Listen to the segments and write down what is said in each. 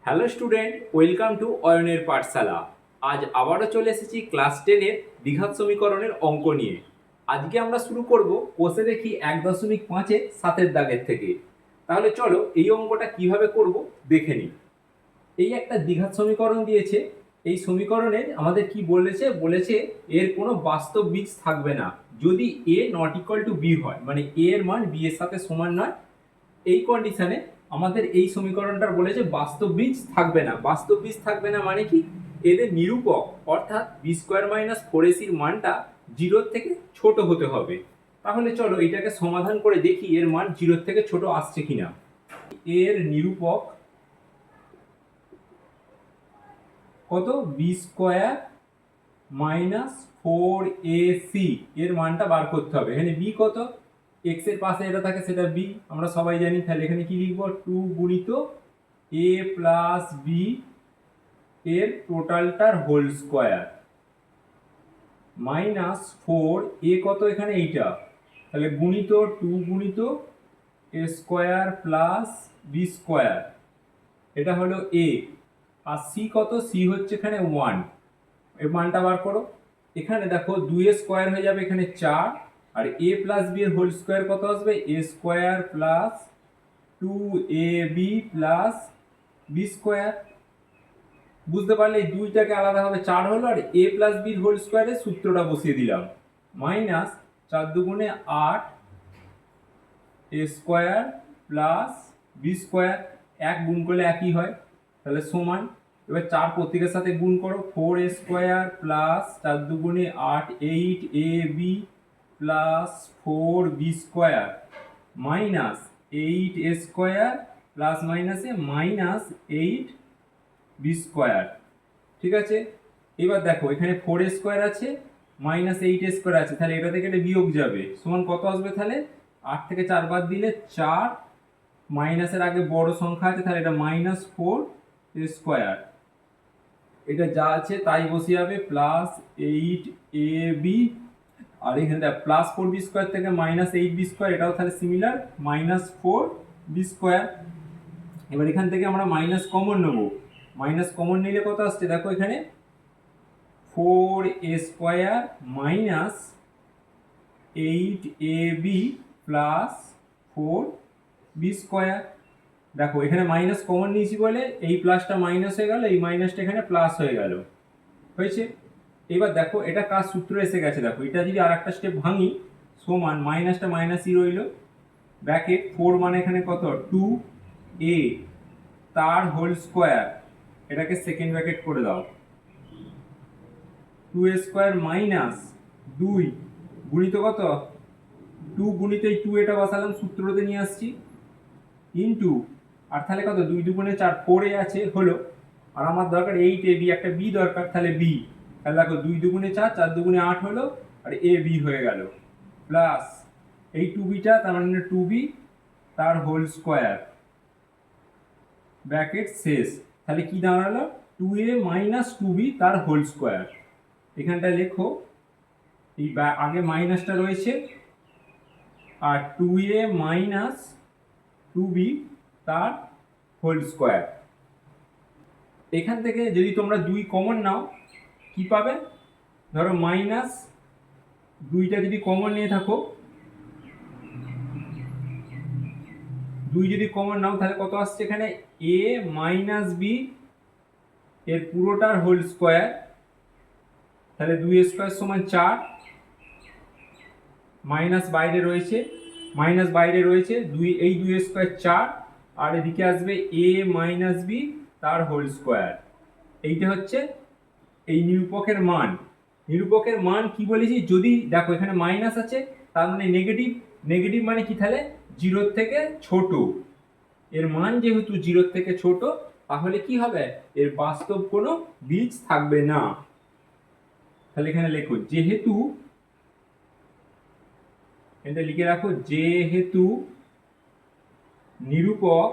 Hello student, welcome to অয়নের পাঠশালা। আজ আবারও চলে এসেছি ক্লাস 10-এর দ্বিঘাত সমীকরণের অঙ্ক নিয়ে। আজকে আমরা শুরু করব কোষে দেখি 1.5-এ 7-এর দাগের থেকে। তাহলে চলো এই অঙ্কটা কিভাবে করব দেখে নিই। এই একটা দ্বিঘাত সমীকরণ দিয়েছে। এই সমীকরণে আমাদের কি বলেছে এর কোনো বাস্তব বীজ থাকবে না যদি a not equal to b হয়, মানে a এর মান b এর সাথে সমান নয়। এই কন্ডিশনে আমাদের এই সমীকরণটার বলেছে বাস্তব বীজ থাকবে না। বাস্তব বীজ থাকবে না মানে কি, এদের নিরূপক অর্থাৎ বি স্কোয়ার মাইনাস ফোর এসির মানটা জিরোর থেকে ছোট হতে হবে। তাহলে চলো এটাকে সমাধান করে দেখি এর মান জিরোর থেকে ছোট আসছে কিনা। এর নিরূপক কত, b square minus four a c, এর মানটা বার করতে হবে। এখানে বি কত, এক্স এর পাশে এটা থাকে সেটা বি, আমরা সবাই জানি। তাহলে এখানে কি লিখবো, টু গুণিত এ প্লাস বি এর টোটালটার হোল স্কোয়ার মাইনাস ফোর এ কত এখানে এইটা, তাহলে গুণিত টু গুণিত এ স্কোয়ার প্লাস বি স্কোয়ার, এটা হলো এ। আর সি কত, সি হচ্ছে এখানে ওয়ান, এর মানটা বার করো। এখানে দেখো দুই এ স্কোয়ার হয়ে যাবে এখানে চার, আর এ প্লাস বি এর হোল স্কোয়ার কত আসবে, এ স্কোয়ার প্লাস টু এ বি প্লাস বি স্কোয়ার। বুঝতে পারলে এই দুইটাকে আলাদাভাবে চার হলো, আর এ প্লাস বির হোল স্কোয়ারের সূত্রটা বসিয়ে দিলাম, মাইনাস চার দুগুণে আট এ স্কোয়ার প্লাস বি স্কোয়ার, এক গুণ করলে একই হয়, তাহলে সমান। এবার চার প্রত্যেকের সাথে গুণ করো, ফোর এ স্কোয়ার প্লাস চার দুগুণে আট eight A B plus four B square minus eight A square plus মাইনাসে মাইনাস এইট বি স্কোয়ার। ঠিক আছে, এবার দেখো এখানে ফোর এ স্কোয়ার আছে মাইনাস এইট এ স্কোয়ার আছে, তাহলে এটা থেকে এটা বিয়োগ যাবে, সমান কত আসবে, তাহলে আট থেকে চার বাদ দিলে চার, মাইনাসের আগে বড় সংখ্যা আছে তাহলে এটা মাইনাস ফোর স্কোয়ার, এটা যা আছে তাই বসে যাবে, প্লাস এইট এ বি, আর এখানে দেখ প্লাস ফোর বি স্কোয়ার থেকে মাইনাস এইট বি স্কোয়ার, এটাও তাহলে similar minus four B square. এবার এখান থেকে আমরা মাইনাস কমন নেবো, মাইনাস কমন নিলে কত আসছে দেখো এখানে, four A square minus eight A B plus four B square. দেখো এখানে মাইনাস কমন নিয়েছি বলে এই প্লাসটা মাইনাস হয়ে গেল, এই মাইনাসটা এখানে প্লাস হয়ে গেল, হয়েছে। এবার দেখো এটা কার সূত্র এসে গেছে, দেখো এটা যদি আর একটা স্টেপ ভাঙি, সমান মাইনাসটা মাইনাসই রইল, ব্র্যাকেট ফোর মানে এখানে কত, টু এ তার হোল স্কোয়ার, এটাকে সেকেন্ড ব্র্যাকেট করে দাও, টু এ স্কোয়ার মাইনাস দুই গুণিত কত, টু গুণিত এই টু এটা বসালাম সূত্রতে নিয়ে আসছি, ইন্টু আর তাহলে কত, দুই দুগুণে চার, ফোর এ আছে হলো, আর আমার দরকার এইট এ বি, একটা বি দরকার, তাহলে বি, তাহলে দেখো দুই দুগুণে চার, চার দুগুণে আট হলো, আর এ বি হয়ে গেল, প্লাস এই টু বিটা তার মানে টু বি তার হোল স্কোয়ার, ব্র্যাকেট শেষ। তাহলে কি দাঁড়ালো, টু এ মাইনাস টু বি তার হোল স্কোয়ার। এখানটা লেখো, এই আগে মাইনাসটা রয়েছে, আর টু এ মাইনাস টু বি তার হোল স্কোয়ার। এখান থেকে যদি তোমরা দুই কমন নাও কি পাবে, ধরো মাইনাস দুইটা যদি কমন নিয়ে থাকো, দুই যদি কমন নাও তাহলে কত আসছে এখানে, এ মাইনাস বি এর পুরোটার হোল স্কোয়ার, তাহলে দুই স্কোয়ার সমান চার, মাইনাস বাইরে রয়েছে, মাইনাস বাইরে রয়েছে দুই, এই দুই স্কোয়ার চার, আর এদিকে আসবে এ মাইনাস বি তার হোল স্কোয়ার। এইটা হচ্ছে এই নিরূপকের মান। নিরূপকের মান কি বলেছি, যদি দেখো এখানে মাইনাস আছে তার মানে নেগেটিভ, নেগেটিভ মানে কি, তাহলে জিরোর থেকে ছোট, এর মান যেহেতু জিরোর থেকে ছোট তাহলে কি হবে, এর বাস্তব কোনো বীজ থাকবে না। তাহলে এখানে লেখো যেহেতু, এটা লিখে রাখো, যেহেতু নিরূপক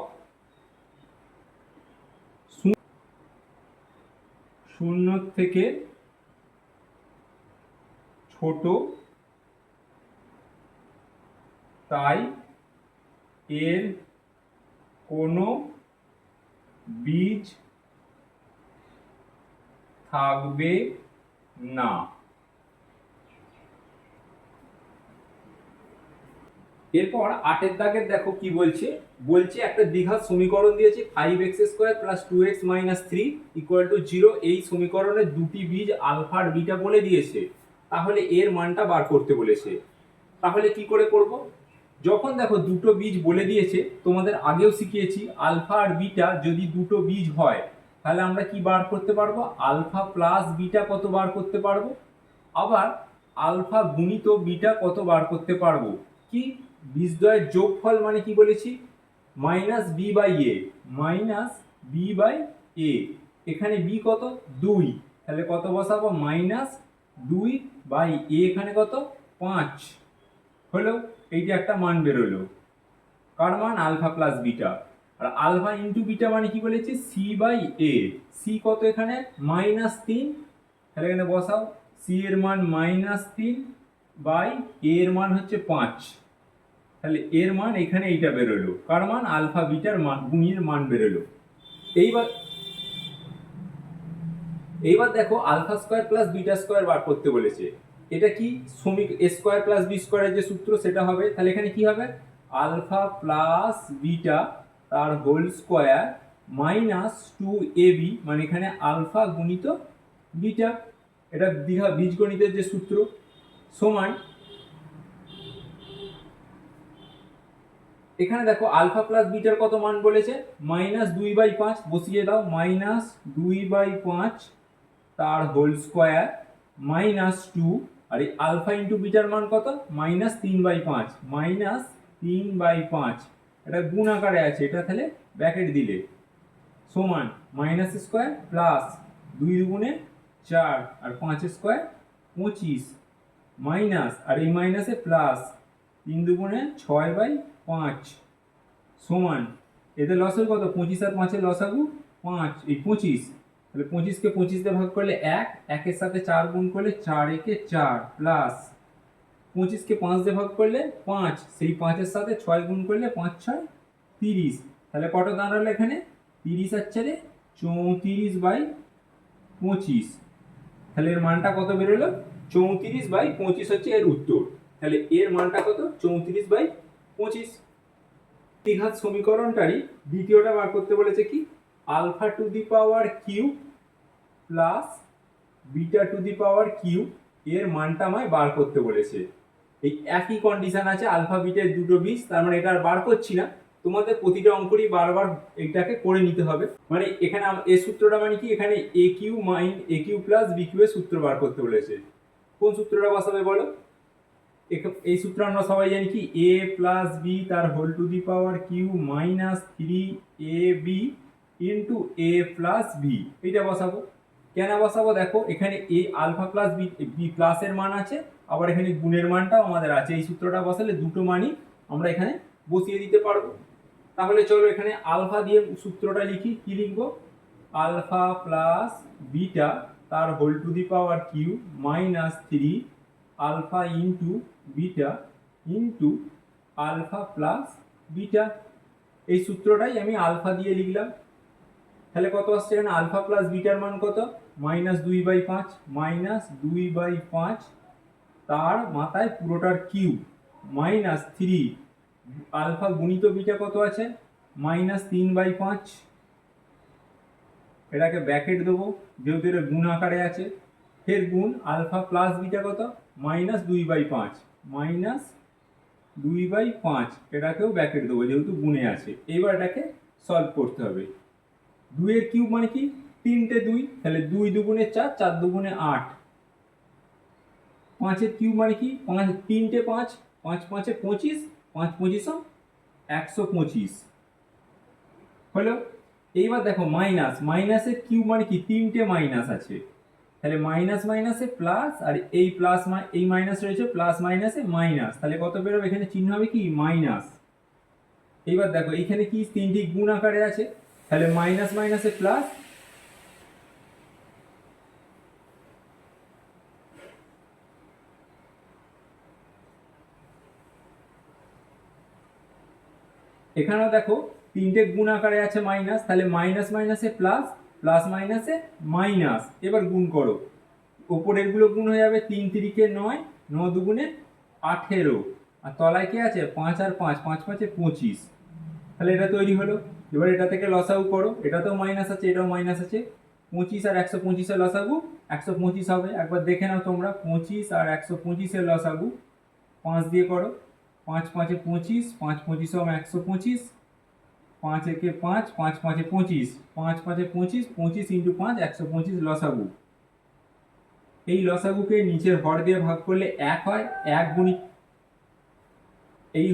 শূন্য থেকে ছোট তাই এর কোনো বীজ থাকবে না। এরপর 8 দাগের দেখো কি বলছে, বলছে একটা দ্বিঘাত সমীকরণ দিয়েছে 5x² + 2x - 3 = 0। এই সমীকরণের দুটি বীজ আলফা আর বিটা বলে দিয়েছে, তাহলে এর মানটা বার করতে বলেছে। তাহলে কি করে করব? যখন দেখো দুটো বীজ বলে দিয়েছে, তোমাদের আগেও শিখিয়েছি আলফা আর বিটা যদি দুটো বীজ হয় তাহলে আমরা কি বার করতে পারবো? আলফা প্লাস বিটা কত বার করতে পারবো। আবার আলফা গুণিত বিটা কত বার করতে পারবো। কি বীজদ্বয়ের যোগফল মানে কি বলেছি? -b/a, -b/a। এখানে b কত? 2, তাহলে কত বসাবো? -2/a। এখানে কত? 5 হলো। এই যে একটা মান বেরোলো, কার মান? Alpha plus beta. আর আলফা ইন্টু বিটা মানে কি বলেছি? c/a। c কত এখানে? -3, তাহলে এখানে বসাও c এর মান -3/a এর মান হচ্ছে 5। তাহলে এর মান এখানে এইটা বেরোলো, কার মান? আলফা বিটার মান, গুণের মান বেরোলো। এইবার দেখো alpha square plus beta square বার করতে বলেছে। এটা কি? a স্কয়ার প্লাস b স্কয়ারের যে সূত্র সেটা হবে। তাহলে এখানে কি হবে? আলফা প্লাস বিটা তার হোল স্কয়ার -2ab, মানে এখানে আলফা গুণিত বিটা। এটা বীজগণিতের যে সূত্র, সমান এখানে দেখো আলফা প্লাস বিটার কত মান বলেছে? -2/5 বসিয়ে দাও। -2/5 তার হোল স্কয়ার -2, আর এই আলফা ইন্টু বিটার মান কত? -3/5, -3/5। এটা গুণ আকারে আছে, এটা তাহলে ব্র্যাকেট দিলে সমান মাইনাস স্কয়ার প্লাস 2 দুগুণে 4 আর 5 স্কয়ার 25 মাইনাস, আর এই মাইনাসে প্লাস 3 দুগুণে 6/5 সমান, এতে লসাগু কত? 25 আর 5 এর লসাগু 5, এই 25। তাহলে 25 কে 25 দিয়ে ভাগ করলে 1, 1 এর সাথে 4 গুণ করলে 4 একে 4 প্লাস 25 কে 5 দিয়ে ভাগ করলে 5, সেই 5 এর সাথে 6 গুণ করলে 5 6 30। তাহলে কত দাঁড়ালো এখানে? 30 আর 4 34/25। তাহলে এর মানটা কত বেরোলো? 34/25 হচ্ছে এর উত্তর। তাহলে এর মানটা কত? 34/25। দ্বিঘাত সমীকরণটারই দ্বিতীয়টা বার করতে বলেছে কি? Alpha to the power cube plus beta to the power cube এর মানটা আমায় বার করতে বলেছে। এই একই কন্ডিশন আছে, আলফা বিটার দুটো বীজ, তার মানে এটা আর বার করছি না। তোমাদের প্রতিটা অঙ্করই বারবার এটাকে করে নিতে হবে। মানে এখানে এই সূত্রটা মানে কি? এখানে a cube plus b cube এর সূত্র বার করতে বলেছে। কোন সূত্রটা বসাবে বলো? এই সূত্র আমরা সবাই জানি কি? a প্লাস b তার whole to the power cube -3ab into a plus b। এইটা বসাবো। কেন বসাবো? দেখো এখানে a alpha plus b plus এর মান আছে, আবার এখানে গুণের মানটাও আমাদের আছে। এই সূত্রটা বসালে দুটো মানই আমরা এখানে বসিয়ে দিতে পারবো। তাহলে চলো এখানে আলফা দিয়ে সূত্রটা লিখি। কি লিখবো? আলফা প্লাস বিটা তার whole to the power cube -3 alpha into beta into alpha plus beta. এই সূত্রটাই আমি আলফা দিয়ে লিখলাম। তাহলে কত আসছে এখানে? আলফা প্লাস বিটার মান কত? -2/5, -2/5 তার মাথায় পুরোটার কিউব -3 আলফা গুণিত বিটা কত আছে? -3/5। এটাকে ব্র্যাকেট দেবো যেহেতু এটা গুণ আকারে আছে। ফের গুণ আলফা প্লাস বিটা কত? -2/5, -2/5 এটাকেও ব্র্যাকেট দেবো যেহেতু গুণে আছে। এবার এটাকে সলভ করতে হবে। 2 এর কিউব মানে কি? 3টে 2, তাহলে 2 দুগুণে 4, 4 দুগুণে 8। 5 এর কিউব মানে কি? 3টে 5, 5 5 25, 5 25 125 হলো। এইবার দেখো মাইনাসের কিউব মানে কি? 3টে মাইনাস আছে, তাহলে মাইনাস মাইনাসে প্লাস, আর এই প্লাস এই মাইনাস রয়েছে, প্লাস মাইনাসে মাইনাস, তাহলে কত বেরোবে? এখানে চিহ্ন হবে কি? মাইনাস। এইবার দেখো এখানে কি? 3টি গুণ আকারে আছে, তাহলে মাইনাস মাইনাসে প্লাস, এখানেও দেখো তিনটে গুণ আকারে আছে মাইনাস, তাহলে মাইনাস মাইনাসে প্লাস, প্লাস মাইনাসে মাইনাস। এবার গুণ করো, ওপরের গুলো গুণ হয়ে যাবে, 3 তিরিকে 9, 9 দুগুণে 18, আর তলায় কি আছে 5 আর 5, 5 5 25। তাহলে এটা তৈরি হলো। এবার এটা থেকে লসাগু করো, এটাতেও মাইনাস আছে, এটাও মাইনাস আছে, 25 আর 125 এর লসাগু 125 হবে। একবার দেখে নাও তোমরা, 25 আর 125 এর লসাগু 5 দিয়ে করো, 5 5 25, 5 25 125, 5 একে 5, 5 5 25, 5 5 25, 25 ইন্টু 5 125 লসাগু। এই লসাগুকে নিচের হর দিয়ে ভাগ করলে 1 হয়, 1 গুণিত এই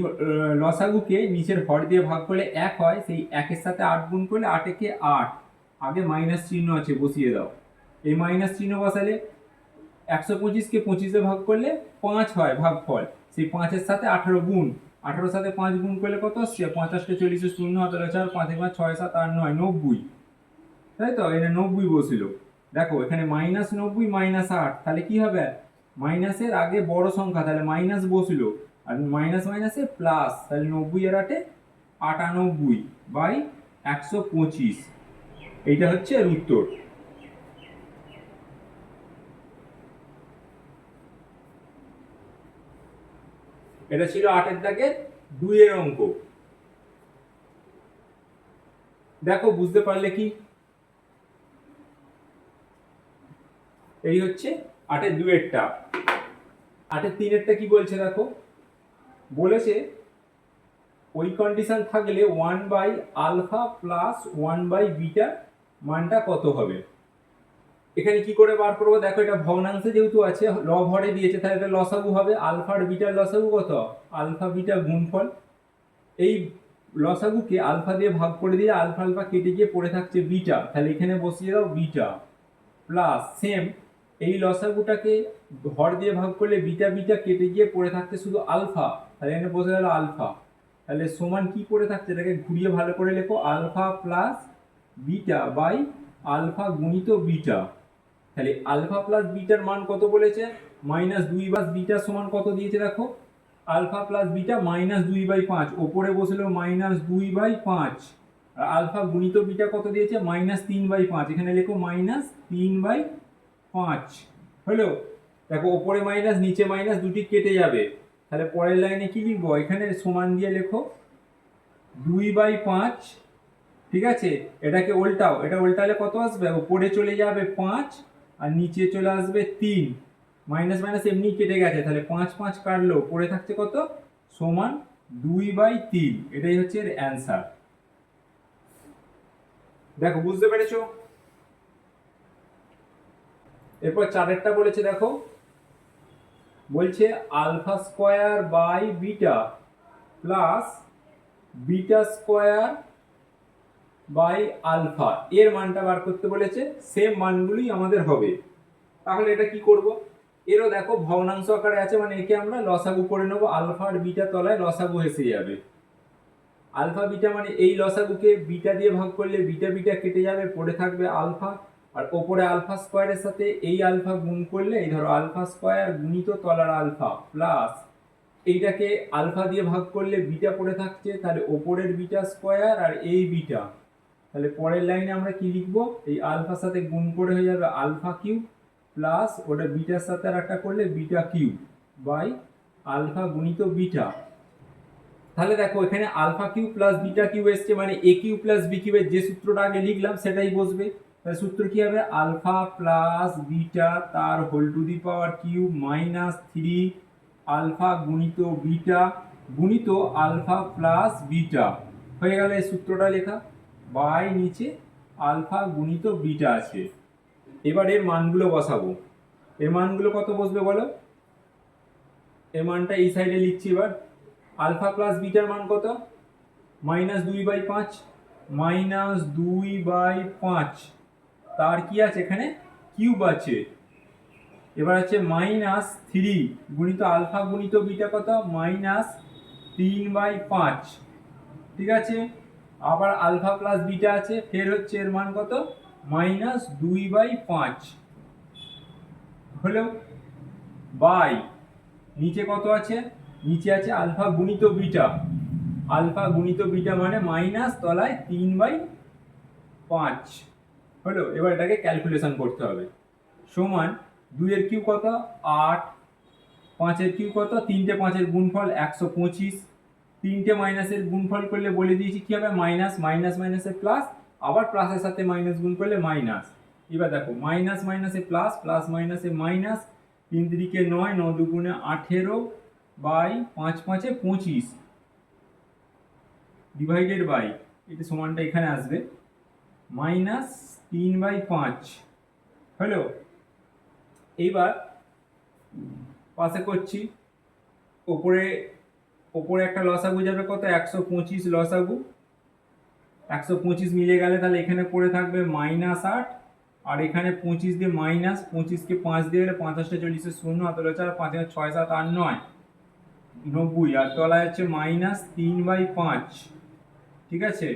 লসাগুকে নিচের হর দিয়ে ভাগ করলে 1 হয়, সেই 1 এর সাথে 8 গুণ করলে 8 একে 8, আগে মাইনাস চিহ্ন আছে বসিয়ে দাও। এই মাইনাস চিহ্ন বসালে 125 কে 25 এ ভাগ করলে 5 হয় ভাগফল, সেই 5 এর সাথে 18 গুণ, 18 সাথে 5 গুণ করলে কত আসছে, 50 কে 40 শূন্য, 4 5 5 6 7 8 9 90, তাই তো, এটা 90 বসিল। দেখো এখানে মাইনাস 90 মাইনাস 8, তাহলে কি হবে, মাইনাসের আগে বড় সংখ্যা, তাহলে মাইনাস বসিল, আর মাইনাস মাইনাসে প্লাস, তাহলে 90 আর 8 98 বাই 125। এইটা হচ্ছে এর উত্তর। এটা ছিল 8 দাগের 2 এর অঙ্ক। দেখো বুঝতে পারলে কি, এই হচ্ছে 8 2 এরটা। 8 3 এরটা কি বলছে দেখো, বলেছে ওই কন্ডিশন থাকলে 1 by alpha plus 1 by beta মানটা কত হবে। এখানে কি করে বার করবো, দেখো এটা ভগ্নাংশে যেহেতু আছে, লব হরে দিয়েছে, তাহলে এটা লসাগু হবে। আলফা আর বিটার লসাগু কত, আলফা বিটা গুণফল। এই লসাগুকে আলফা দিয়ে ভাগ করে দিয়ে আলফা আলফা কেটে গিয়ে পড়ে থাকছে বিটা, তাহলে এখানে বসিয়ে দাও বিটা, প্লাস সেম এই লসাগুটাকে হর দিয়ে ভাগ করলে বিটা বিটা কেটে গিয়ে পড়ে থাকছে শুধু আলফা, তাহলে এখানে বসে গেল আলফা। তাহলে সমান কি পড়ে থাকছে, এটাকে ঘুরিয়ে ভালো করে লেখো, alpha plus beta by alpha গুণিত বিটা। তাহলে আলফা প্লাস বিটার মান কত বলেছে, -2 বাই বিটা সমান কত দিয়েছে দেখো, আলফা প্লাস বিটা -2/5, ওপরে বসলো -2/5, আর আলফা গুণিত বিটা কত দিয়েছে -3/5, এখানে লেখো -3/5 হলো। দেখো ওপরে মাইনাস নিচে মাইনাস দুটি কেটে যাবে, তাহলে পরের লাইনে কি লিখবো, এখানে সমান দিয়ে লেখো 2/5, ঠিক আছে। এটাকে উল্টাও, এটা উল্টালে কত আসবে, উপরে চলে যাবে 5 আর নিচে চলে আসবে 3, মাইনাস মাইনাস এমনি কেটে গেছে, তাহলে 5 5 কাটলো, পড়ে থাকছে কত, সমান 2/3। এটাই হচ্ছে এর অ্যান্সার। দেখো বুঝতে পেরেছো। এরপর চারেরটা বলেছে, দেখো বলছে alpha square by beta plus beta square by alpha, এর মানটা বার করতে বলেছে। সেম মানগুলোই আমাদের হবে। তাহলে এটা কি করব, এরও দেখো ভগ্নাংশ আকারে আছে, মানে একে আমরা লসাগু করে নেবো, আলফা আর বিটা তলায় লসাগু এসে যাবে। আলফা বিটা মানে এই লসাগুকে বিটা দিয়ে ভাগ করলে বিটা বিটা কেটে যাবে, পড়ে থাকবে আলফা, আর ওপরে আলফা স্কোয়ারের সাথে এই আলফা গুণ করলে, এই ধরো আলফা স্কোয়ার গুণিত তলার আলফা, প্লাস এইটাকে আলফা দিয়ে ভাগ করলে বিটা পড়ে থাকছে, তাহলে ওপরের বিটা স্কোয়ার আর এই বিটা, তাহলে পরের লাইনে আমরা কি লিখবো, এই আলফার সাথে গুণ করে হয়ে যাবে আলফা কিউব, প্লাস ওটা বিটার সাথে আর একটা করলে বিটা কিউব বাই আলফা গুণিত বিটা। তাহলে দেখো এখানে alpha cube plus beta cube এসছে, মানে এ কিউব প্লাস বি কিউবের যে সূত্রটা আগে লিখলাম সেটাই বসবে। তাহলে সূত্র কি হবে, আলফা প্লাস বিটা তার whole to the power cube minus 3 alpha গুণিত বিটা গুণিত আলফা প্লাস বিটা, হয়ে গেল এই সূত্রটা লেখা, বাই নিচে আলফা গুণিত বিটা আছে। এবার এর মানগুলো বসাবো, এর মানগুলো কত বসবে বলো, এর মানটা এই সাইডে লিখছি। এবার আলফা প্লাস বিটার মান কত, -2/5, -2/5, তার কি আছে এখানে কিউব আছে। এবার আছে -3 গুণিত আলফা গুণিত বিটা কত, -3/5, ঠিক আছে। আবার আলফা প্লাস বিটা আছে, ফের হচ্ছে এর মান কত, -2/5 হলো, বাই নিচে কত আছে, নিচে আছে আলফা গুণিত বিটা, আলফা গুণিত বিটা মানে মাইনাস তলায় 3/5 হলো। এবার এটাকে ক্যালকুলেশন করতে হবে। সমান 2 এর কিউ কত 8, 5 এর কিউ কত, 3টে 5-এর গুণফল 125, 3টে মাইনাসের গুণফল করলে বলে দিয়েছি কি হবে মাইনাস, মাইনাস মাইনাসে প্লাস, আবার প্লাসের সাথে মাইনাস গুণ করলে মাইনাস। এবার দেখো মাইনাস মাইনাসে প্লাস, প্লাস মাইনাসে মাইনাস, 3 3-কে 9, 9 2-গুণে 18 বাই 5 5-এ 25 ডিভাইডেড বাই, এটা সমানটা এখানে আসবে মাইনাস 3/5 হলো। এইবার পাশে করছি, ওপরে ওপরে একটা লসাগু যাবে কত 125 লসাগু, 125 মিলে গেলে তাহলে এখানে পড়ে থাকবে -8, আর এখানে 25 দিয়ে মাইনাস 25-কে 5 দিয়ে গেলে 5 × 40 শূন্য, হাতে 4, 5 6 7 8 9 90, আর তলায় হচ্ছে -3/5। ঠিক আছে,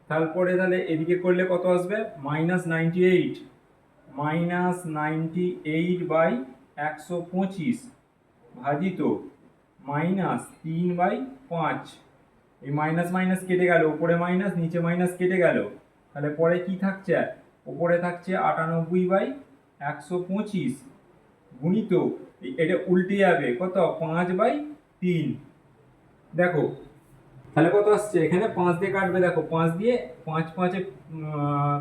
তারপরে তাহলে এদিকে করলে কত আসবে -98, -98/125 ভাজিত -3/5। এই মাইনাস মাইনাস কেটে গেল, উপরে মাইনাস নিচে মাইনাস কেটে গেল, তাহলে পরে কি থাকছে, উপরে থাকছে 98/125 গুণিত, এটা উল্টে যাবে কত 5/3। দেখো তাহলে কত আসছে, এখানে 5 দিয়ে কাটবে, দেখো 5 দিয়ে 5 5-এ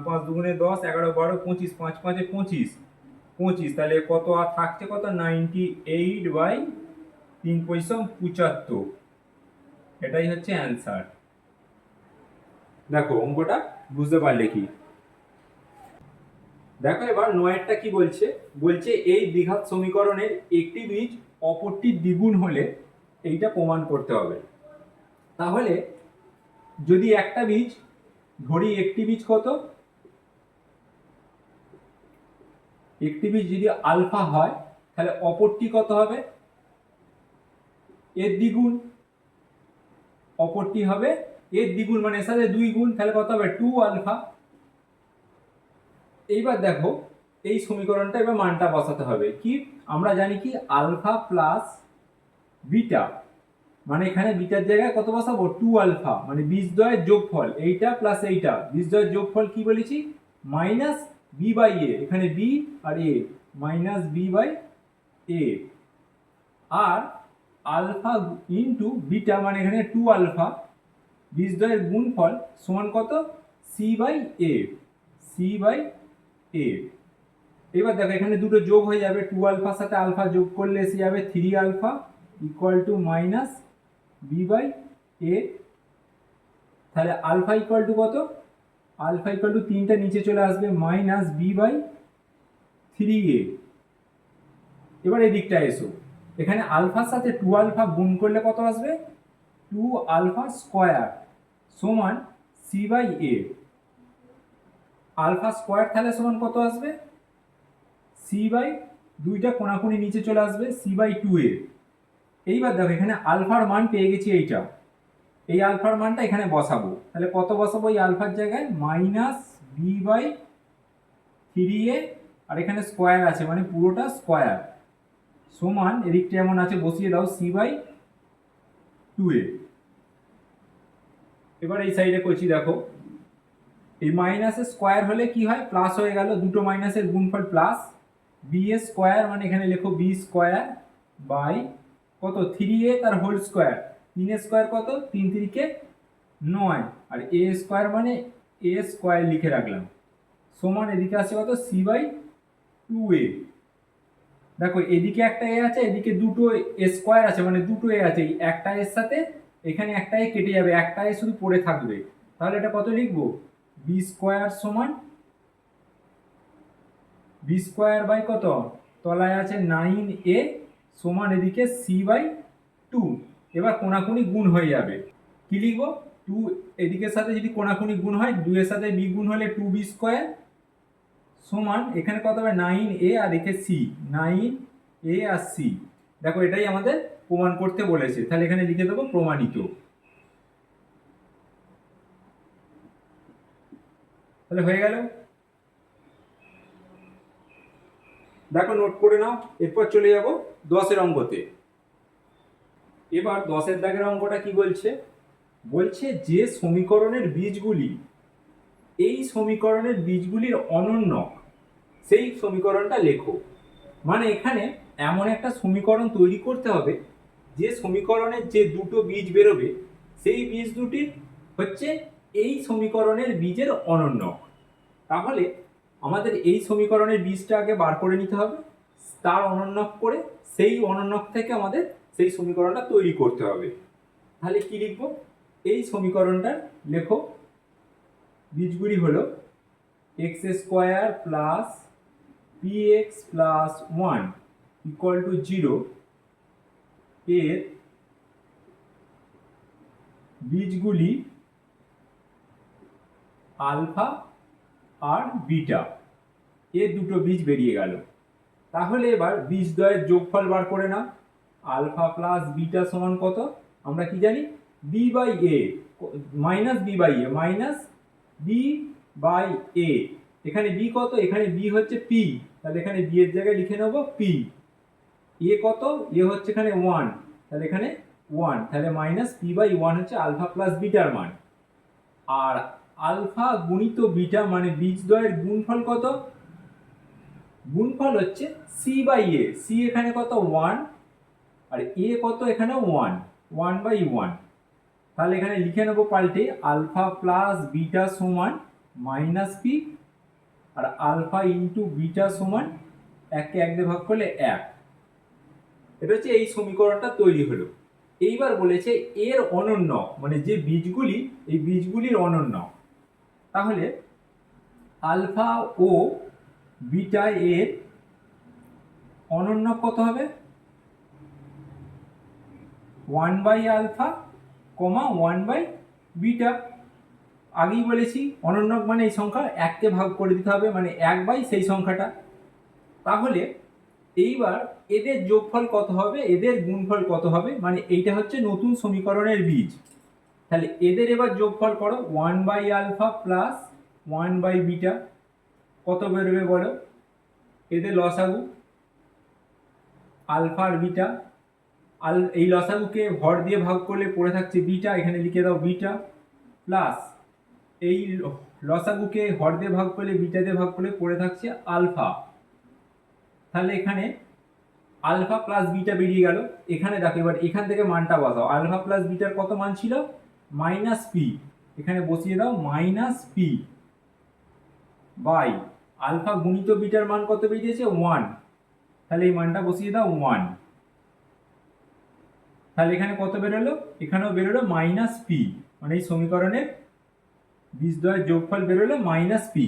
5 2-গুণে 10, 11 12 25, 5 5-এ 25 25, তাহলে কত আর থাকছে কত 98/375। এটাই হচ্ছে অ্যান্সার। দেখো অঙ্কটা বুঝতে পারলে কি? দেখো এবার 9-এরটা কি বলছে, বলছে এই দ্বিঘাত সমীকরণের একটি বীজ অপরটির দ্বিগুণ হলে এইটা প্রমাণ করতে হবে। তাহলে যদি একটা বীজ ধরি, একটি বীজ কত, একটি বীজ যদি আলফা হয় তাহলে অপরটি কত হবে এর দ্বিগুণ, অপরটি হবে এর দ্বিগুণ মানে এর সাথে 2 গুণ, তাহলে কত হবে 2 আলফা। এইবার দেখো এই সমীকরণটা এবার মানটা বসাতে হবে কি, আমরা জানি কি আলফা প্লাস বিটা মানে এখানে বিটার জায়গায় কত বসাবো 2 আলফা, মানে বীজদ্বয়ের যোগফল, এইটা প্লাস এইটা বীজদ্বয়ের যোগফল কি বলেছি মাইনাস বি বাই এ, এখানে বি আর a minus b by a, আর আলফা ইন্টু বিটা মানে এখানে 2 আলফা বীজদ্বয়ের গুণফল সমান কত c by a, c by a. এবার দেখো এখানে দুটো যোগ হয়ে যাবে, 2 আলফার সাথে আলফা যোগ করলে এসে যাবে 3 alpha equal to minus b by a. তাহলে আলফা ইকুয়াল টু কত, আলফা ইকুয়াল টু 3টা নিচে চলে আসবে মাইনাস বি বাই 3a। এবার এই দিকটা এসো, এখানে আলফার সাথে 2 আলফা গুণ করলে কত আসবে 2 আলফা স্কোয়ার সমান c by a. Alpha square তাহলে সমান কত আসবে সি বাই, দুইটা কোণাকুণি নিচে চলে আসবে সি বাই 2a। এইবার দেখো এখানে আলফার মান পেয়ে গেছি এইটা, এই আলফার মানটা এখানে বসাবো, তাহলে কত বসাবো এই আলফার জায়গায় মাইনাস বি বাই 3a, আর এখানে স্কোয়ার আছে মানে পুরোটা স্কোয়ার সমান এদিকটা যেমন আছে বসিয়ে দাও সি বাই 2a। এবার এই সাইডে করছি, দেখো এই মাইনাসের স্কোয়ার হলে কি হয় প্লাস হয়ে গেল, দুটো মাইনাসের গুণফল প্লাস, বি এ স্কোয়ার মানে এখানে লেখো বি স্কোয়ার বাই কত 3a তার হোল স্কোয়ার, 3 স্কোয়ার কত 3 3-কে 9, আর এ স্কোয়ার মানে এ স্কোয়ার লিখে রাখলাম সমান এদিকে আছে কত সি বাই 2a। দেখো এদিকে একটা এ আছে, এদিকে দুটো এ স্কোয়ার আছে মানে দুটো এ আছে, এই একটা এর সাথে এখানে একটা এ কেটে যাবে, একটা এ শুধু পড়ে থাকবে, তাহলে এটা কত লিখবো বি স্কোয়ার সমান বি স্কোয়ার বাই কত তলায় আছে 9a সমান এদিকে সি বাই 2। এবার কোণাকুণি গুণ হয়ে যাবে, কি লিখবো 2 এদিকের সাথে যদি কোণাকুণি গুণ হয় 2 এর সাথে বি গুণ হলে 2b স্কোয়ার সমান এখানে কত হবে 9a আর এখানে সি 9a আর সি। দেখো এটাই আমাদের প্রমাণ করতে বলেছে, তাহলে এখানে লিখে দেবো প্রমাণিত। তাহলে হয়ে গেল, দেখো নোট করে নাও। এরপর চলে যাব 10-এর অঙ্কতে। এবার 10-এর দাগের অঙ্কটা কি বলছে, বলছে যে সমীকরণের বীজগুলি এই সমীকরণের বীজগুলির অনন্যক সেই সমীকরণটা লেখো। মানে এখানে এমন একটা সমীকরণ তৈরি করতে হবে যে সমীকরণের যে দুটো বীজ বেরোবে সেই বীজ দুটি হচ্ছে এই সমীকরণের বীজের অনন্যক। তাহলে আমাদের এই সমীকরণের বীজটা আগে বার করে নিতে হবে, তার অনন্যক করে সেই অনন্যক থেকে আমাদের সেই সমীকরণটা তৈরি করতে হবে। তাহলে কি লিখবো? এই সমীকরণটা লেখো, বীজগুলি হলো x square plus P x plus 1 equal to 0 এর বীজগুলি আলফা আর বিটা, এর দুটো বীজ বেরিয়ে গেল। তাহলে এবার বীজদ্বয়ের যোগফল বার করে নাও। আলফা প্লাস বিটা সমান কত? আমরা কি জানি? B by a minus b by a minus b by a. এখানে বি কত? এখানে বি হচ্ছে পি, তাহলে এখানে বি এর জায়গায় লিখে নেব পি। এ কত? এ হচ্ছে এখানে 1, তাহলে এখানে 1, তাহলে মাইনাস পি বাই 1 হচ্ছে আলফা প্লাস বিটার মান। আর আলফা গুণিত বিটা মানে বীজদ্বয়ের গুণফল কত? গুণফল হচ্ছে সি বাই এ। সি এখানে কত? 1, আর এ কত? এখানে 1, 1 বাই 1। তাহলে এখানে লিখে নেবো পাল্টে আলফা প্লাস বিটা সমান মাইনাস পি, আর আলফা ইন্টু বিটা সমান 1 কে 1 দিয়ে ভাগ করলে 1। এটা হচ্ছে এই সমীকরণটা তৈরি হলো। এইবার বলেছে এর অনন্যক মানে যে বীজগুলি, এই বীজগুলির অনন্যক। তাহলে আলফা ও বিটা এর অনন্যক কত হবে? 1 বাই আলফা কমা 1 বাই বিটা। আগেই বলেছি অনন্যক মানে এই সংখ্যা 1 কে ভাগ করে দিতে হবে, মানে 1 বাই সেই সংখ্যাটা। তাহলে এইবার এদের যোগফল কত হবে, এদের গুণফল কত হবে, মানে এইটা হচ্ছে নতুন সমীকরণের বীজ। তাহলে এদের এবার যোগফল করো, 1 by alpha plus 1 by beta কত বেরোবে বলো? এদের লসাগু আলফা আর বিটা, এই লসাগুকে ভর দিয়ে ভাগ করলে পড়ে থাকছে বিটা, এখানে লিখে দাও বিটা, প্লাস এই লসাগুকে হর দিয়ে ভাগ করলে বিটা দিয়ে ভাগ করলে পড়ে থাকছে আলফা। তাহলে এখানে আলফা প্লাস বিটা বেরিয়ে গেল। এখানে দেখো এবার এখান থেকে মানটা বসাও। আলফা প্লাস বিটার কত মান ছিল? Minus P. এখানে বসিয়ে দাও মাইনাস পি বাই আলফা গুণিত বিটার মান কত বেরিয়েছে? 1, তাহলে এই মানটা বসিয়ে দাও 1। তাহলে এখানে কত বেরোলো? এখানেও বেরোলো মাইনাস পি, মানে এই সমীকরণের বীজদ্বয়ের যোগফল বেরোলো মাইনাস পি।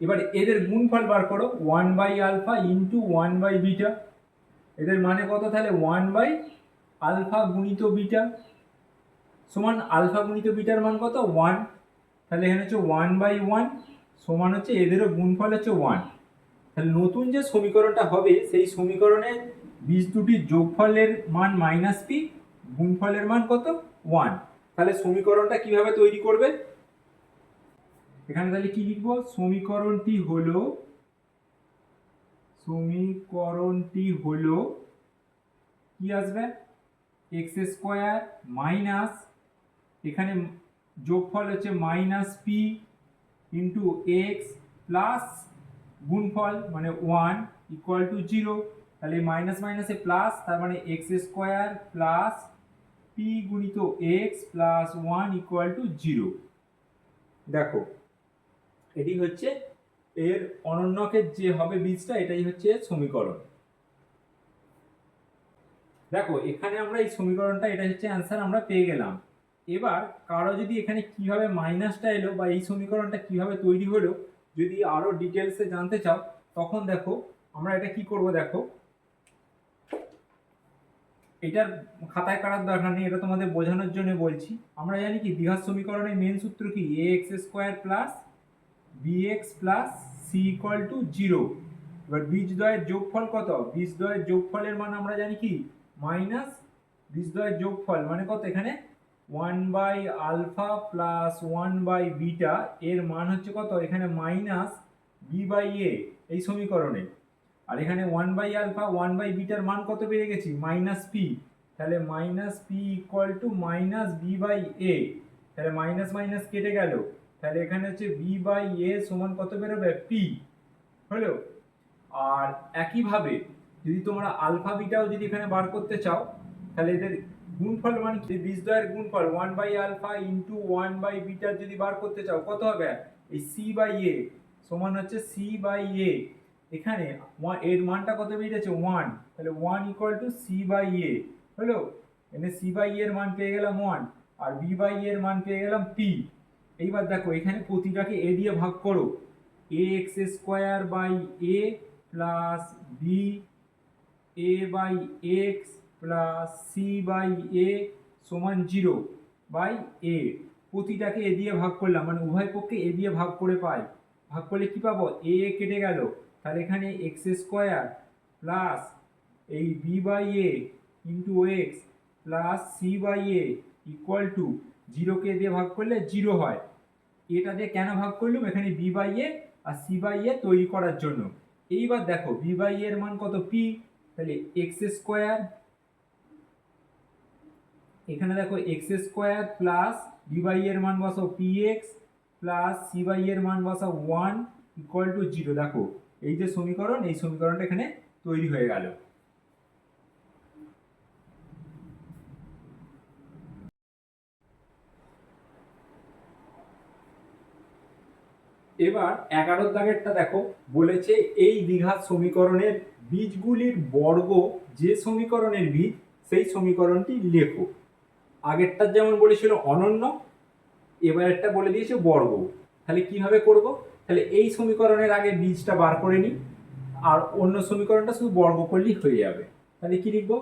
এবার এদের গুণফল বার করো, 1 by alpha into 1 by beta. এদের মানে কত? তাহলে 1 বাই আলফা গুণিত বিটা সমান আলফা গুণিত বিটার মান কত? 1, তাহলে এখানে হচ্ছে 1 বাই 1 সমান হচ্ছে এদেরও গুণফল হচ্ছে 1। তাহলে নতুন যে সমীকরণটা হবে সেই সমীকরণের বীজ দুটির যোগফলের মান মাইনাস পি, গুণফলের মান কত? 1। তাহলে সমীকরণটা কিভাবে তৈরি করবে? এখানে তাহলে কি লিখবো? সমীকরণটি হলো কি আসবে? এক্স স্কোয়ার মাইনাস, এখানে যোগফল হচ্ছে minus P into x plus গুণফল মানে 1 ইকুয়াল টু 0। তাহলে মাইনাস মাইনাসে প্লাস, তার মানে এক্স স্কোয়ার প্লাস পি গুণিত এক্স প্লাস 1 ইকুয়াল টু 0। দেখো এটি হচ্ছে এর অনন্যকের যে হবে বীজটা, এটাই হচ্ছে সমীকরণ। দেখো এখানে আমরা এই সমীকরণটা, এটা হচ্ছে অ্যান্সার আমরা পেয়ে গেলাম। এবার কারো যদি এখানে কিভাবে মাইনাসটা এলো বা এই সমীকরণটা কিভাবে তৈরি হলো যদি আরো ডিটেলসে জানতে চাও, তখন দেখো আমরা এটা কি করব। দেখো এটার খাতায় কাটার দরকার নেই, এটা তোমাদের বোঝানোর জন্য বলছি। আমরা জানি কি দ্বিঘাত সমীকরণের মেন সূত্র কি? A x square plus b x plus c equal to 0। এবার বীজদ্বয়ের যোগফল কত? বীজদ্বয়ের যোগফলের মান আমরা জানি কি? মাইনাস বীজদ্বয়ের যোগফল মানে কত? এখানে 1 by alpha plus 1 by beta, এর মান হচ্ছে কত? এখানে মাইনাস বি বাই এ এই সমীকরণে। আর এখানে 1 বাই আলফা 1 বাই বিটার মান কত পেয়ে গেছি? Minus p. তাহলে minus p equal to minus b by a, তাহলে মাইনাস মাইনাস কেটে গেল, তাহলে এখানে হচ্ছে বি বাই এ সমান কত বেরোবে, পি হলো। আর একইভাবে যদি তোমরা আলফা বিটাও যদি এখানে বার করতে চাও, তাহলে এদের গুণফল মানে কি, বীজদ্বয়ের গুণফল 1 by alpha into 1 by beta যদি বার করতে চাও কত হবে, এই সি বাই এ সমান হচ্ছে সি বাই এ, এখানে এর মানটা কত বেরিয়েছে 1, তাহলে 1 equal to C by a হলো। এখানে সি বাই এর মান পেয়ে গেলাম 1 আর বি বাই এর মান পেয়ে গেলাম পি। এইবার দেখো এখানে প্রতিটাকে এ দিয়ে ভাগ করো, a x square by a plus b a by x plus c by a সমান 0 বাই এ। প্রতিটাকে এ দিয়ে ভাগ করলাম, মানে উভয় পক্ষে এ দিয়ে ভাগ করে পাই, ভাগ করলে কি পাবো, এ কেটে গেল, তাহলে এখানে এক্স স্কোয়ার প্লাস এই b by a into x plus c by a equal to 0কে দিয়ে ভাগ করলে 0 হয়। এটা দিয়ে কেন ভাগ করলাম, এখানে বি বাই এ আর সি বাই এ তৈরি করার জন্য। এইবার দেখো বি বাই এর মান কত, পি, তাহলে এক্স স্কোয়ার, এখানে দেখো x square plus b by এর মান বসাও p x plus c by এর মান বসাও 1 ইকুয়াল টু 0। দেখো এই যে সমীকরণ, এই সমীকরণটা এখানে তৈরি হয়ে গেল। এবার 11 দাগেরটা দেখো, বলেছে এই দ্বিঘাত সমীকরণের বীজগুলির বর্গ যে সমীকরণের বীজ সেই সমীকরণটি লেখো। আগেরটা যেমন বলেছিল অনন্য, এবার একটা বলে দিয়েছে বর্গ। তাহলে কিভাবে করব, তাহলে এই সমীকরণের আগে বীজটা বার করে নিই, আর অন্য সমীকরণটা শুধু বর্গ করলেই হয়ে যাবে। তাহলে কি লিখবো,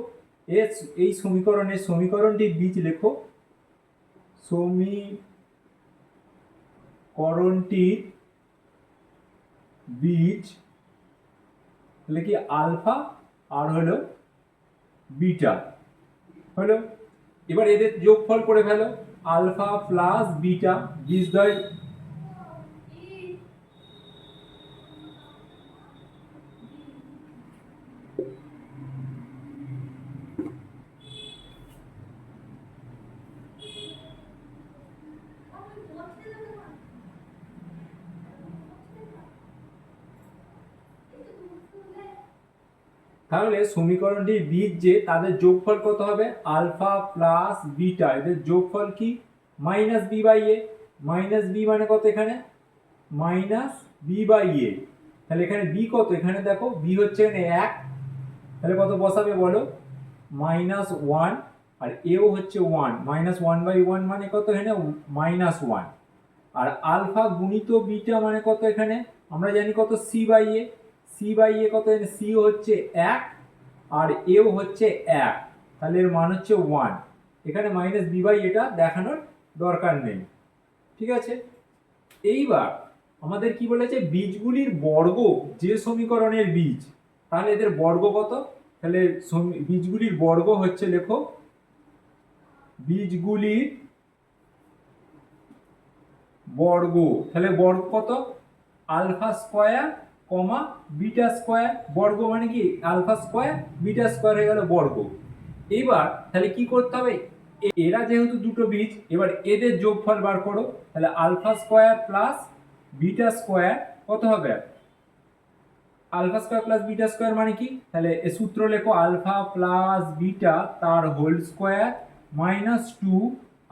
এই সমীকরণটির বীজ লেখো, সমীকরণটির বীজ তাহলে কি আলফা আর হলো বিটা হলো। এবার এদের যোগফল করে ফেলো, আলফা প্লাস বিটা বীজদ্বয়, তাহলে সমীকরণটির বীজ যে তাদের যোগফল কত হবে, আলফা প্লাস বিটা, এদের যোগফল কি minus b by a, minus b মানে কত, এখানে মাইনাস বি বাই এ, তাহলে এখানে বি কত, এখানে দেখো বি হচ্ছে এখানে 1, তাহলে কত বসাবে বলো, -1, আর এও হচ্ছে 1, -1/1 মানে কত, এখানে -1, আর আলফা গুণিত বিটা মানে কত, এখানে আমরা জানি কত, c by a, c by a কত, সি হচ্ছে 1 আর এও হচ্ছে 1, তাহলে এর মান হচ্ছে 1, এখানে মাইনাস বি বাই এটা দেখানোর দরকার নেই, ঠিক আছে। এইবার আমাদের কি বলেছে, বীজগুলির বর্গ যে সমীকরণের বীজ, তাহলে এদের বর্গ কত, তাহলে বীজগুলির বর্গ হচ্ছে, লেখো বীজগুলির বর্গ, তাহলে বর্গ কত, alpha square comma beta square, বর্গ মানে কি আলফা স্কোয়ার বিটা স্কোয়ার হয়ে গেল বর্গ। এবার তাহলে কি করতে হবে, এরা যেহেতু দুটো বীজ, এবার এদের যোগফল বার করো, তাহলে alpha square plus beta square কত হবে, alpha square plus beta square মানে কি, তাহলে এ সূত্র লেখো, আলফা প্লাস বিটা তার হোল স্কোয়ার -2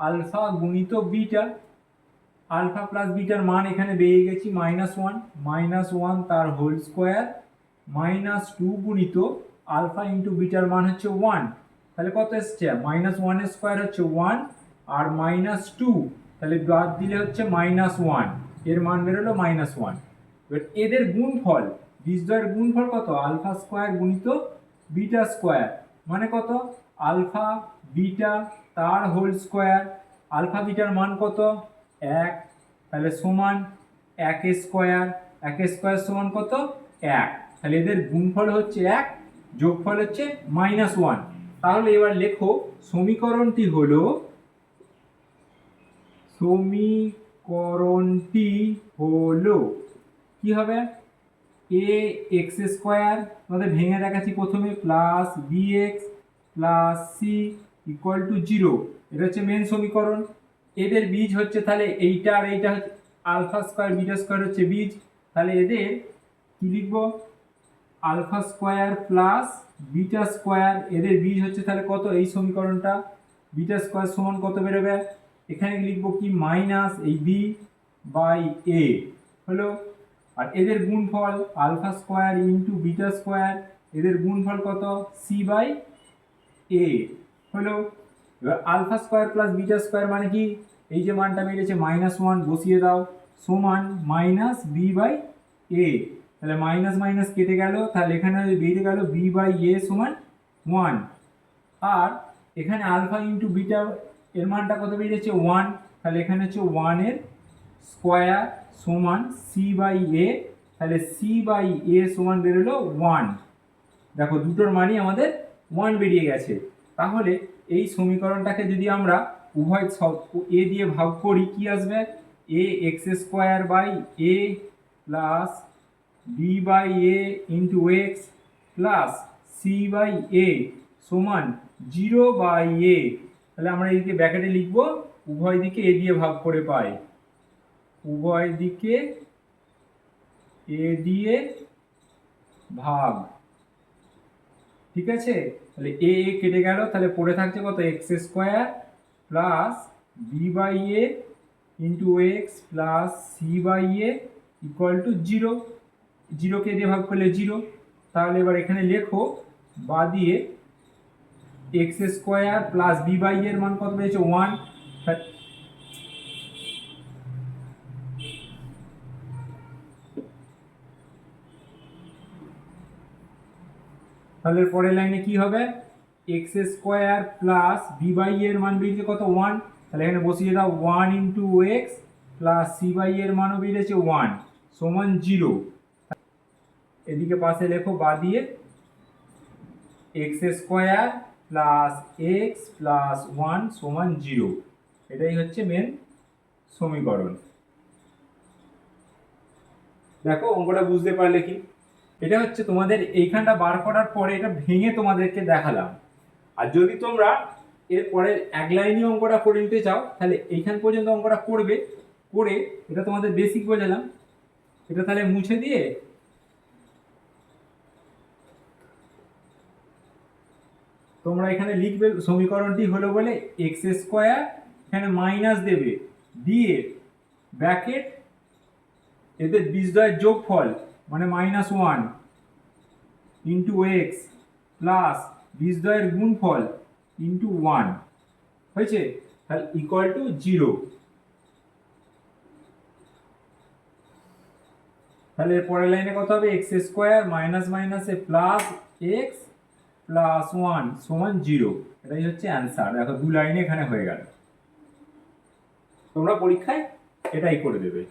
আলফা গুণিত বিটা, আলফা প্লাস বিটার মান এখানে পেয়ে গেছি -1 তার হোল স্কোয়ার -2 গুণিত আলফা ইন্টু বিটার মান হচ্ছে 1, তাহলে কত এসছে, -1 এর স্কোয়ার হচ্ছে 1 আর -2, তাহলে বাদ দিলে হচ্ছে -1, এর মান বেরোলো -1। এবার এদের গুণফল, বীজদ্বয়ের গুণফল কত, আলফা স্কোয়ার গুণিত বিটা স্কোয়ার মানে কত, আলফা বিটা তার হোল স্কোয়ার, আলফা বিটার মান কত 1, তাহলে সমান 1 স্কোয়ার, 1 স্কোয়ার সমান কত 1, তাহলে এদের গুণফল হচ্ছে 1, যোগফল হচ্ছে -1। তাহলে এবার লেখো সমীকরণটি হলো, সমীকরণটি হলো কি হবে, এ এক্স স্কোয়ার, তোমাদের ভেঙে দেখাচ্ছি প্রথমে, plus b x plus c equal to 0। এটা হচ্ছে মেন সমীকরণ। এদের বীজ হচ্ছে তাহলে এইটা আর এইটা হচ্ছে আলফা স্কোয়ার বিটা স্কোয়ার হচ্ছে বীজ, তাহলে এদের কি লিখবো, alpha square plus beta square, এদের বীজ হচ্ছে তাহলে কত, এই সমীকরণটা বিটা স্কোয়ার সমান কত বেরোবে, এখানে লিখবো কি মাইনাস এই বি বাই এ হলো। আর এদের গুণফল alpha square into beta square, এদের গুণফল কত, সি বাই এ হলো। এবার alpha square plus beta square মানে কি, এই যে মানটা বেরিয়েছে -1 বসিয়ে দাও, সমান মাইনাস বি বাই এ, তাহলে মাইনাস মাইনাস কেটে গেল, তাহলে এখানে বেরিয়ে গেল বি বাই এ সমান 1। আর এখানে আলফা ইন্টু বিটা এর মানটা কত বেরিয়েছে 1, তাহলে এখানে হচ্ছে 1 এর স্কোয়ার সমান সি বাই এ, তাহলে সি বাই এ সমান বেরোলো 1। দেখো দুটোর মানই আমাদের 1 বেরিয়ে গেছে। তাহলে এই সমীকরণটাকে যদি আমরা উভয় এ দিয়ে ভাগ করি কি আসবে, a x square by a plus b by a into x plus c by a সমান 0 বাই এ। তাহলে আমরা এদিকে ব্র্যাকেটে লিখব, উভয় দিকে এ দিয়ে ভাগ করে পাই, উভয় দিকে এ দিয়ে ভাগ, ঠিক আছে। তাহলে এ কেটে গেল, তাহলে পড়ে থাকছে কত, x square plus b by a into x plus c by a equal to 0। 0কে দিয়ে ভাগ করলে 0। তাহলে এবার এখানে লেখো বা দিয়ে x square plus b by এর মান কত পেয়েছে 1, তাহলে পরের লাইনে কি হবে, x square plus b by এর মান বেরিয়েছে কত 1, তাহলে এখানে বসিয়ে দাও 1 into x plus c by এর মানও বেরিয়েছে 1 সমান 0। এদিকে পাশে লেখো বা দিয়ে x square plus x plus 1 সমান 0। এটাই হচ্ছে মেন সমীকরণ। দেখো অঙ্কটা বুঝতে পারলে কি, এটা হচ্ছে তোমাদের এইখানটা বার করার পরে এটা ভেঙে তোমাদেরকে দেখালাম। আর যদি তোমরা এর পরের এক লাইনই অঙ্কটা করে নিতে চাও, তাহলে এইখান পর্যন্ত অঙ্কটা করবে, করে এটা তোমাদের বেসিক বোঝালাম, এটা তাহলে মুছে দিয়ে তোমরা এখানে লিখবে সমীকরণটি হলো বলে এক্স স্কোয়ার, এখানে মাইনাস দেবে, দিয়ে ব্র্যাকেট এদের বীজদ্বয়ের যোগফল মানে -1 ইন্টু এক্স প্লাস বীজদ্বয়ের গুণফল ইন্টু 1 হয়েছে, তাহলে ইকুয়াল টু 0। তাহলে পরের লাইনে কত হবে, এক্স স্কোয়ার মাইনাস মাইনাসে প্লাস এক্স প্লাস 1 সমান 0। এটাই হচ্ছে অ্যান্সার। দেখো দু লাইনে এখানে হয়ে গেল। তোমরা পরীক্ষায় এটাই করে দেবে,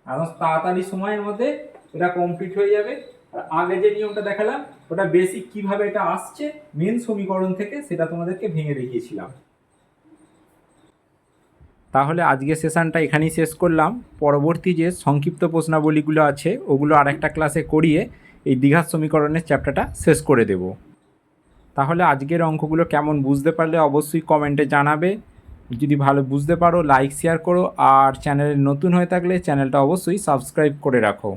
আর তাড়াতাড়ি সময়ের মধ্যে এটা কমপ্লিট হয়ে যাবে। আর আগে যে নিয়মটা দেখালাম ওটা বেসিক কিভাবে এটা আসছে মেন সমীকরণ থেকে, সেটা তোমাদেরকে ভেঙে দেখিয়েছিলাম। তাহলে আজকে সেশনটা এখানেই শেষ করলাম। পরবর্তী যে সংক্ষিপ্ত প্রশ্নাবলীগুলো আছে ওগুলো আরেকটা ক্লাসে করিয়ে এই দ্বিঘাত সমীকরণের চ্যাপ্টারটা শেষ করে দেব। তাহলে আজকের অঙ্কগুলো কেমন বুঝতে পারলে অবশ্যই কমেন্টে জানাবে। যদি ভালো বুঝতে পারো লাইক শেয়ার করো, আর চ্যানেলে নতুন হয়ে থাকলে চ্যানেলটা অবশ্যই সাবস্ক্রাইব করে রাখো।